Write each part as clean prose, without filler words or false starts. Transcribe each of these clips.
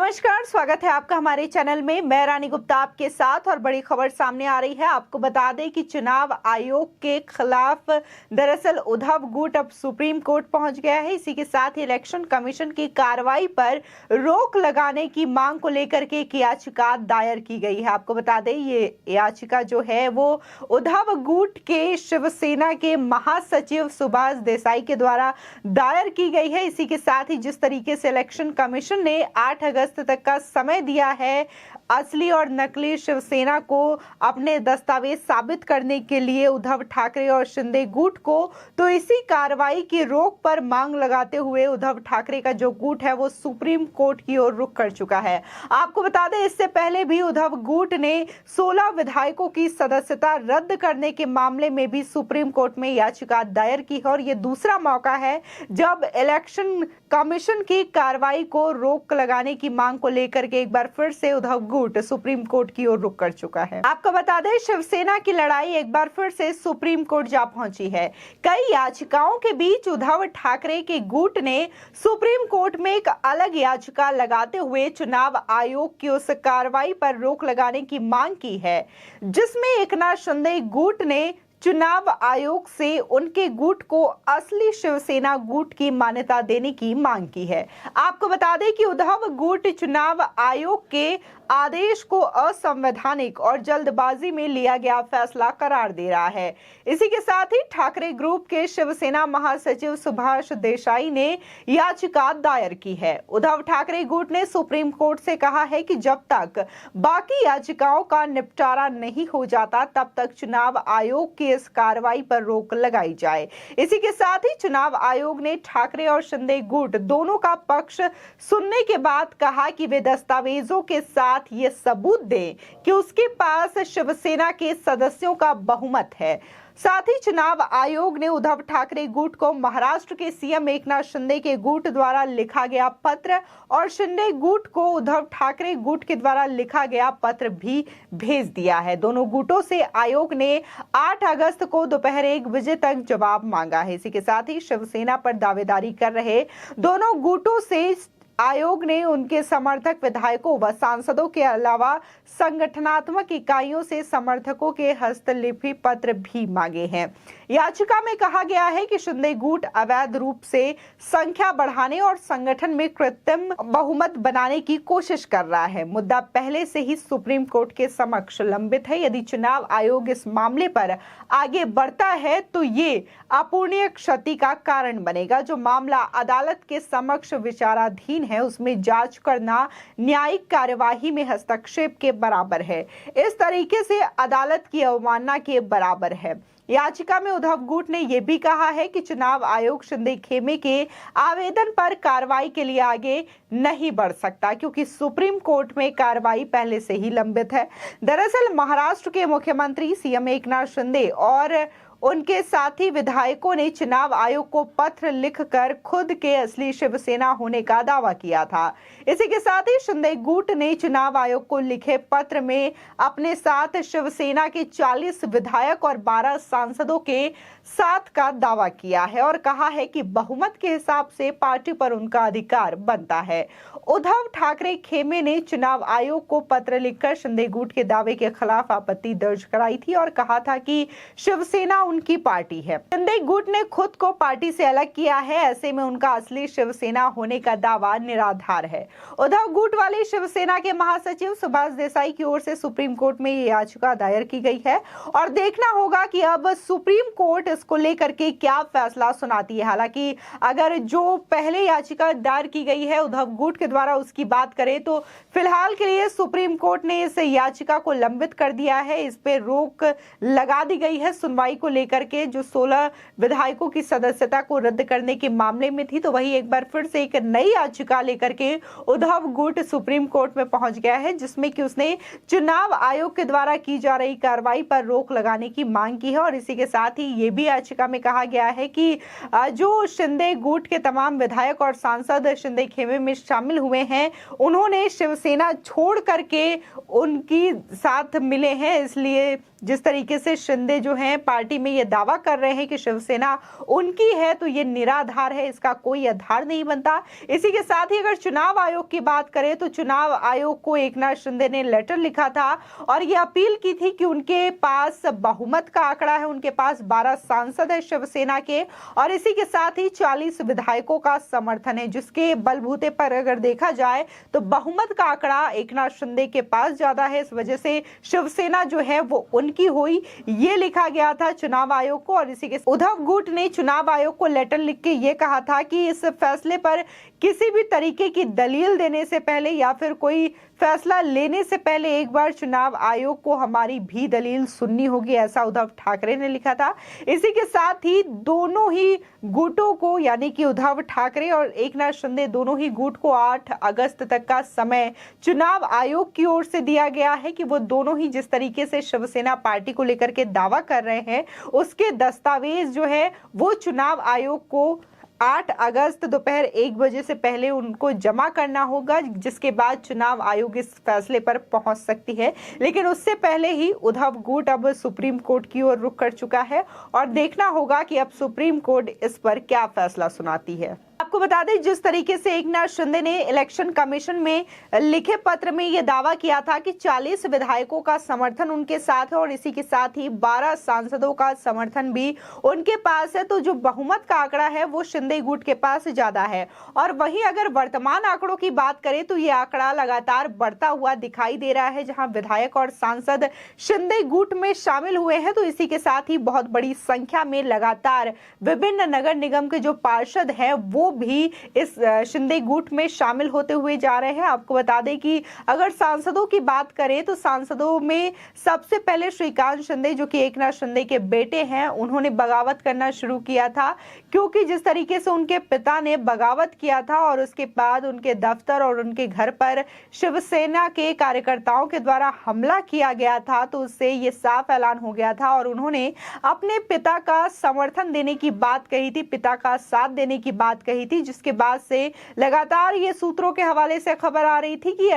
नमस्कार, स्वागत है आपका हमारे चैनल में। मैं रानी गुप्ता आपके साथ और बड़ी खबर सामने आ रही है। आपको बता दें कि चुनाव आयोग के खिलाफ दरअसल उद्धव गुट अब सुप्रीम कोर्ट पहुंच गया है। इसी के साथ ही इलेक्शन कमीशन की कार्रवाई पर रोक लगाने की मांग को लेकर के एक याचिका दायर की गई है। आपको बता दें ये याचिका जो है वो उद्धव गुट के शिवसेना के महासचिव सुभाष देसाई के द्वारा दायर की गई है। इसी के साथ ही जिस तरीके से इलेक्शन कमीशन ने 8 अगस्त तक का समय दिया है असली और नकली शिवसेना को अपने दस्तावेज साबित करने के लिए उद्धव ठाकरे और शिंदे गुट को, तो इसी कार्रवाई की रोक पर मांग लगाते हुए उद्धव ठाकरे का जो गुट है वो सुप्रीम कोर्ट की ओर रुख कर चुका है। आपको बता दें इससे पहले भी उद्धव गुट ने 16 विधायकों की सदस्यता रद्द करने के मामले में भी सुप्रीम कोर्ट में याचिका दायर की है और ये दूसरा मौका है जब इलेक्शन कमीशन की कार्रवाई को रोक लगाने की मांग को लेकर के एक बार फिर से उद्धव गुट सुप्रीम कोर्ट की ओर रुख कर चुका है। आपको बता दें शिवसेना की लड़ाई एक बार फिर से सुप्रीम कोर्ट जा पहुंची है। कई याचिकाओं के बीच उद्धव ठाकरे के गुट ने सुप्रीम कोर्ट में एक अलग याचिका लगाते हुए चुनाव आयोग की उस कार्रवाई पर रोक लगाने की मांग की है, जिसमें एकनाथ शिंदे गुट ने चुनाव आयोग से उनके गुट को असली शिवसेना गुट की मान्यता देने की मांग की है। आपको बता दें कि उद्धव गुट चुनाव आयोग के आदेश को असंवैधानिक और जल्दबाजी में लिया गया फैसला करार दे रहा है। इसी के साथ ही ठाकरे ग्रुप के शिवसेना महासचिव सुभाष देसाई ने याचिका दायर की है। उद्धव ठाकरे गुट ने सुप्रीम कोर्ट से कहा है कि जब तक बाकी याचिकाओं का निपटारा नहीं हो जाता तब तक चुनाव आयोग की इस कार्रवाई पर रोक लगाई जाए। इसी के साथ ही चुनाव आयोग ने ठाकरे और शिंदे गुट दोनों का पक्ष सुनने के बाद कहा कि वे दस्तावेजों के साथ ये सबूत दें कि उसके पास शिवसेना के सदस्यों का बहुमत है। साथ ही चुनाव आयोग ने उद्धव ठाकरे गुट को महाराष्ट्र के सीएम एकनाथ शिंदे के गुट द्वारा लिखा गया पत्र और शिंदे गुट को उद्धव ठाकरे गुट के द्वारा लिखा गया पत्र भी भेज दिया है। दोनों गुटों से आयोग ने 8 अगस्त को दोपहर 1 बजे तक जवाब मांगा है। इसी के साथ ही शिवसेना पर दावेदारी कर रहे दोनों गुटों से आयोग ने उनके समर्थक विधायकों व सांसदों के अलावा संगठनात्मक इकाइयों से समर्थकों के हस्तलिपि पत्र भी मांगे हैं। याचिका में कहा गया है कि शिंदे गुट अवैध रूप से संख्या बढ़ाने और संगठन में कृत्रिम बहुमत बनाने की कोशिश कर रहा है। मुद्दा पहले से ही सुप्रीम कोर्ट के समक्ष लंबित है। यदि चुनाव आयोग इस मामले पर आगे बढ़ता है तो ये अपूरणीय क्षति का कारण बनेगा। जो मामला अदालत के समक्ष विचाराधीन है उसमें जांच करना न्यायिक कार्यवाही में हस्तक्षेप के बराबर है। इस तरीके से अदालत की अवमानना के बराबर है। याचिका में उद्धव गुट ने यह भी कहा है कि चुनाव आयोग शिंदे खेमे के आवेदन पर कार्रवाई के लिए आगे नहीं बढ़ सकता क्योंकि सुप्रीम कोर्ट में कार्रवाई पहले से ही लंबित है। दरअसल महाराष्ट्र के मुख्यमंत्री सीएम एकनाथ शिंदे और उनके साथी विधायकों ने चुनाव आयोग को पत्र लिखकर खुद के असली शिवसेना होने का दावा किया था। इसी के साथ ही शिंदे गुट ने चुनाव आयोग को लिखे पत्र में अपने साथ शिवसेना के 40 विधायक और 12 सांसदों के साथ का दावा किया है और कहा है कि बहुमत के हिसाब से पार्टी पर उनका अधिकार बनता है। उद्धव ठाकरे खेमे ने चुनाव आयोग को पत्र लिखकर शिंदे गुट के दावे के खिलाफ आपत्ति दर्ज कराई थी और कहा था कि शिवसेना उनकी पार्टी है। शिंदे गुट ने खुद को पार्टी से अलग किया है, ऐसे में उनका असली शिवसेना होने का दावा निराधार है। उद्धव गुट वाली शिवसेना के महासचिव सुभाष देसाई की ओर से सुप्रीम कोर्ट में ये याचिका दायर की गई है और देखना होगा कि अब सुप्रीम कोर्ट इसको लेकर के क्या फैसला सुनाती है। हालांकि अगर जो पहले याचिका दायर की गई है उद्धव गुट के द्वारा उसकी बात करें तो फिलहाल के लिए सुप्रीम कोर्ट ने इस याचिका को लंबित कर दिया है। इस पे रोक लगा दी गई है सुनवाई को लेकर के, जो 16 विधायकों की सदस्यता को रद्द करने के मामले में थी। तो वही एक बार फिर से एक नई याचिका लेकर के उद्धव गुट सुप्रीम कोर्ट में पहुंच गया है, जिसमें कि उसने चुनाव आयोग के द्वारा की जा रही कार्रवाई पर रोक लगाने की मांग की है। और इसी के साथ ही ये भी याचिका में कहा गया है कि जो शिंदे गुट के तमाम विधायक और सांसद शिंदे खेमे में शामिल हुए हैं उन्होंने शिवसेना छोड़ करके उनकी साथ मिले हैं। इसलिए जिस तरीके से शिंदे जो हैं पार्टी में ये दावा कर रहे हैं कि शिवसेना उनकी है, तो ये निराधार है, इसका कोई आधार नहीं बनता। इसी के साथ ही अगर चुनाव आयोग की बात करें तो चुनाव आयोग को एकनाथ शिंदे ने लेटर लिखा था और ये अपील की थी कि उनके पास बहुमत का आंकड़ा है, उनके पास 12 सांसद है शिवसेना के और इसी के साथ ही 40 विधायकों का समर्थन है, जिसके बलबूते पर अगर देखा जाए तो बहुमत का आंकड़ा एकनाथ शिंदे के पास ज्यादा है। इस वजह से शिवसेना जो है वो उनकी हुई, ये लिखा गया था चुनाव आयोग को। और इसी के उद्धव गुट ने चुनाव आयोग को लेटर लिख के ये कहा था कि इस फैसले पर किसी भी तरीके की दलील देने से पहले या फिर कोई फैसला लेने से पहले एक बार चुनाव आयोग को हमारी भी दलील सुननी होगी, ऐसा उद्धव ठाकरे ने लिखा था। इसी के साथ ही दोनों ही गुटों को, यानी कि उद्धव ठाकरे और एकनाथ शिंदे दोनों ही गुट को 8 अगस्त तक का समय चुनाव आयोग की ओर से दिया गया है कि वो दोनों ही जिस तरीके से शिवसेना पार्टी को लेकर के दावा कर रहे हैं उसके दस्तावेज जो है वो चुनाव आयोग को 8 अगस्त दोपहर 1 बजे से पहले उनको जमा करना होगा, जिसके बाद चुनाव आयोग इस फैसले पर पहुंच सकती है। लेकिन उससे पहले ही उद्धव गुट अब सुप्रीम कोर्ट की ओर रुख कर चुका है और देखना होगा कि अब सुप्रीम कोर्ट इस पर क्या फैसला सुनाती है। आपको बता दें, जिस तरीके से एकनाथ शिंदे ने इलेक्शन कमीशन में लिखे पत्र में यह दावा किया था कि 40 विधायकों का समर्थन उनके साथ है और इसी के साथ ही 12 सांसदों का समर्थन भी उनके पास है, तो जो बहुमत का आंकड़ा है वो शिंदे गुट के पास ज्यादा है। और वहीं अगर वर्तमान आंकड़ों की बात करें तो ये आंकड़ा लगातार बढ़ता हुआ दिखाई दे रहा है, जहां विधायक और सांसद शिंदे गुट में शामिल हुए हैं, तो इसी के साथ ही बहुत बड़ी संख्या में लगातार विभिन्न नगर निगम के जो पार्षद हैं वो भी इस शिंदे गुट में शामिल होते हुए जा रहे हैं। आपको बता दें कि अगर सांसदों की बात करें तो सांसदों में सबसे पहले श्रीकांत शिंदे, जो कि एकनाथ शिंदे के बेटे हैं, उन्होंने बगावत करना शुरू किया था, क्योंकि जिस तरीके से उनके पिता ने बगावत किया था और उसके बाद उनके दफ्तर और उनके घर पर शिवसेना के कार्यकर्ताओं के द्वारा हमला किया गया था, तो उससे ये साफ ऐलान हो गया था और उन्होंने अपने पिता का समर्थन देने की बात कही थी, पिता का साथ देने की बात कही थी, जिसके बाद से लगातार ये सूत्रों के हवाले से खबर आ रही थी कि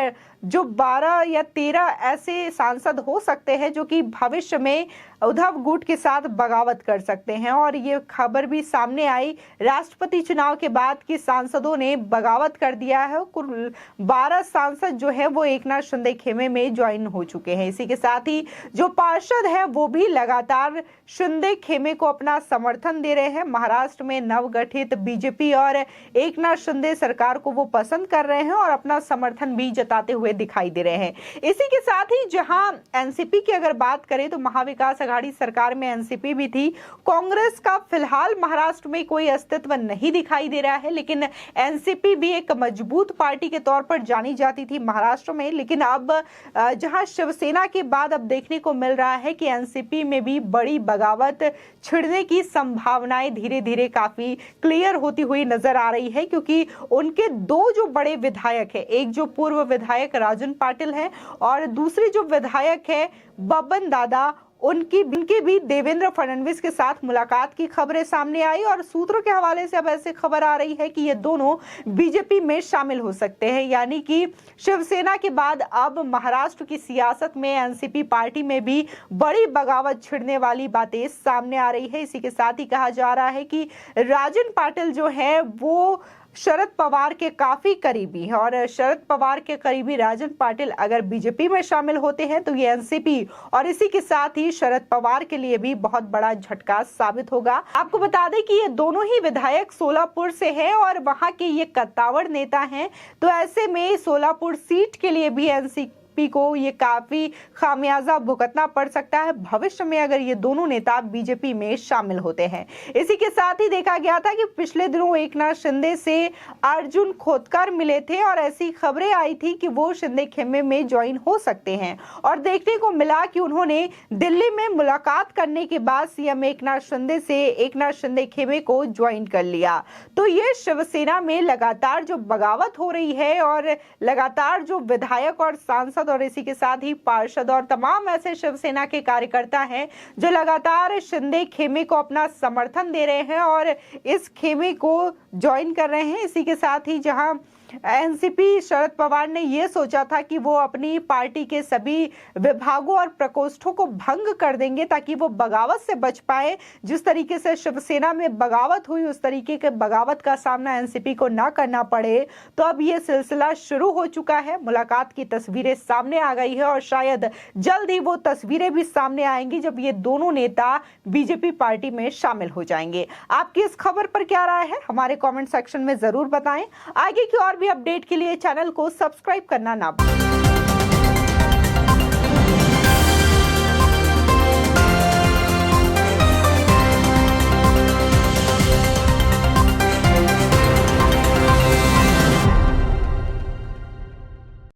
जो 12 या 13 ऐसे सांसद हो सकते हैं जो कि भविष्य में उद्धव गुट के साथ बगावत कर सकते हैं। और ये खबर भी सामने आई राष्ट्रपति चुनाव के बाद कि सांसदों ने बगावत कर दिया है। कुल 12 सांसद जो है वो एकनाथ शिंदे खेमे में ज्वाइन हो चुके हैं। इसी के साथ ही जो पार्षद है वो भी लगातार शिंदे खेमे को अपना समर्थन दे रहे हैं। महाराष्ट्र में नवगठित बीजेपी और एकनाथ शिंदे सरकार को वो पसंद कर रहे हैं और अपना समर्थन भी जताते हुए दिखाई दे रहे हैं। इसी के साथ ही जहां एनसीपी की अगर बात करें तो महाविकास आघाड़ी सरकार में एनसीपी भी थी। कांग्रेस का फिलहाल महाराष्ट्र में कोई अस्तित्व नहीं दिखाई दे रहा है, लेकिन एनसीपी भी एक मजबूत पार्टी के तौर पर जानी जाती थी महाराष्ट्र में। लेकिन अब जहां शिवसेना के बाद अब देखने को मिल रहा है कि एनसीपी में भी बड़ी बगावत छिड़ने की संभावनाएं धीरे धीरे काफी क्लियर होती हुई नजर आ रही है, क्योंकि उनके दो जो बड़े विधायक है, एक जो पूर्व विधायक राजन पाटिल है और दूसरे जो विधायक है बबन दादा, उनकी भी देवेंद्र फडणवीस के साथ मुलाकात की खबरें सामने आई और सूत्रों के हवाले से अब ऐसे खबर आ रही है कि ये दोनों बीजेपी में शामिल हो सकते हैं। यानी कि शिवसेना के बाद अब महाराष्ट्र की सियासत में एनसीपी पार्टी में भी बड़ी बगावत छिड़ने वाली बातें सामने आ रही है। इसी के साथ ही कहा जा रहा है कि राजन पाटिल जो है वो शरद पवार के काफी करीबी है और शरद पवार के करीबी राजन पाटिल अगर बीजेपी में शामिल होते हैं तो ये एनसीपी और इसी के साथ ही शरद पवार के लिए भी बहुत बड़ा झटका साबित होगा। आपको बता दें कि ये दोनों ही विधायक सोलापुर से हैं और वहां के ये कत्तावड़ नेता हैं, तो ऐसे में सोलापुर सीट के लिए भी एनसीपी को ये काफी खामियाजा भुगतना पड़ सकता है भविष्य में अगर ये दोनों नेता बीजेपी में शामिल होते हैं। इसी के साथ ही देखा गया था कि पिछले दिनों एकनाथ शिंदे से अर्जुन खोतकर मिले थे और ऐसी खबरें आई थी कि वो शिंदे खेमे में ज्वाइन हो सकते हैं और देखने को मिला कि उन्होंने दिल्ली में मुलाकात करने के बाद सीएम एकनाथ शिंदे से एकनाथ शिंदे खेमे को ज्वाइन कर लिया। तो ये शिवसेना में लगातार जो बगावत हो रही है और लगातार जो विधायक और सांसद और इसी के साथ ही पार्षद और तमाम ऐसे शिवसेना के कार्यकर्ता हैं जो लगातार शिंदे खेमे को अपना समर्थन दे रहे हैं और इस खेमे को ज्वाइन कर रहे हैं। इसी के साथ ही जहां एनसीपी शरद पवार ने यह सोचा था कि वो अपनी पार्टी के सभी विभागों और प्रकोष्ठों को भंग कर देंगे ताकि वो बगावत से बच पाए। जिस तरीके से शिवसेना में बगावत हुई उस तरीके के बगावत का सामना एनसीपी को ना करना पड़े। तो अब ये सिलसिला शुरू हो चुका है, मुलाकात की तस्वीरें सामने आ गई है और शायद जल्द ही वो तस्वीरें भी सामने आएंगी जब ये दोनों नेता बीजेपी पार्टी में शामिल हो जाएंगे। आपकी इस खबर पर क्या राय है हमारे कमेंट सेक्शन में जरूर बताएं। आगे की और भी अपडेट के लिए चैनल को सब्सक्राइब करना ना भूलें।